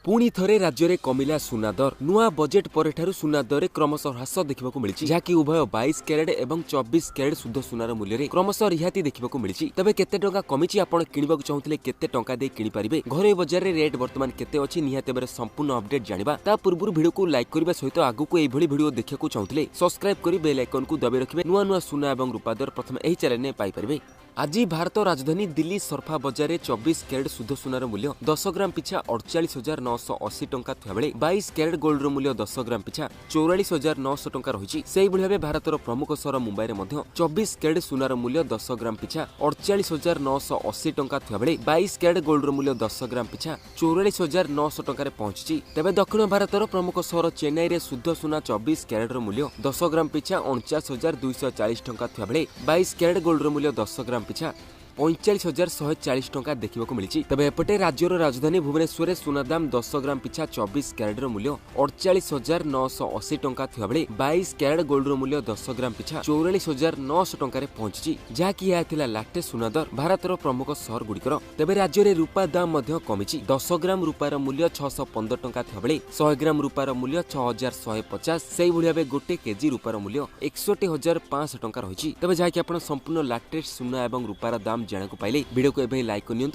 पुणी थरे राज्य में कमिला सुना दर नुआ बजेट पर सुना दर में क्रमशः ह्रास देखा मिली जहाँकि उभय 22 कैरेट और 24 कैरेट शुद्ध सुनार मूल्य में क्रमशः रिहाती देखा मिली। तेज केते टंका कमिछि आपण किनिबाकु चाहुथिले केते टंका दे किनि पारिबे घरोई बजार रे रेट वर्तमान केते अछि निहाते बेरे संपूर्ण अपडेट जानिबा ता पूर्व वीडियो को लाइक करबा सहित आगु एई भली वीडियो देखियाकु चाहुथिले सब्सक्राइब करी बेल आइकन को दबाई रखिबे नुआ नुआ सुना और रूपा दर प्रथम एही चैनल ने पाई परिबे। आज भारत राजधानी दिल्ली सरफा बजार में 24 कैरेट शुद्ध सुनार मूल्य 10 ग्राम पिछा 48,980 टंका थिया बेले 22 कैरेट गोल्ड रो मूल्य 10 ग्राम पिछा 44,900 टंका रही। से भाव भारत प्रमुख सहर मुंबई में 24 कैरेट सुनार मूल्य 10 ग्राम पिछा 48,980 टंका थिया बेले 22 कैरेट गोल्ड रो मूल्य 10 ग्राम पिछा 44,900 टंका पहुंची। तेज दक्षिण भारत प्रमुख सहर चेन्नई में शुद्ध सुना 24 कैरेट रो मूल्य 10 ग्राम पिछा 49,240 टंका थिया बेले 22 कैरेट गोल्ड रो मूल्य 10 ग्राम पिछा 45,140 टंका देखा मिली। तेज एपटे राज्यर राजधानी भुवनेश्वर सुना दाम 10 ग्राम पिछा 24 कैरेट मूल्य 48,980 टंका थिया बेले 22 कैरेट गोल्ड रो मूल्य 10 ग्राम पिछा 44,900 टंका पहुंची जहाँकि यह लाटेस्ट सुना दर भारत प्रमुख सहर गुड़िकर। तेज राज्य में रूपा दाम कमिछि 10 ग्राम रूपार मूल्य 615 टंका थिया बेले 100 ग्राम रूपार मूल्य 6,150 से भाव गोटे केजी रूपार मूल्य 61,500 टंका रही। तेज जहाँकि आप संपूर्ण लाटेस्ट सुना और रूपार दाम जाना पाइले वीडियो को एवं लाइक करनी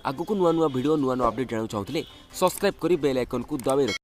आगु नुआ नुआ वीडियो नुआ नुआ अपडेट जानू चाहते सब्सक्राइब करी बेल आइकन को दबाई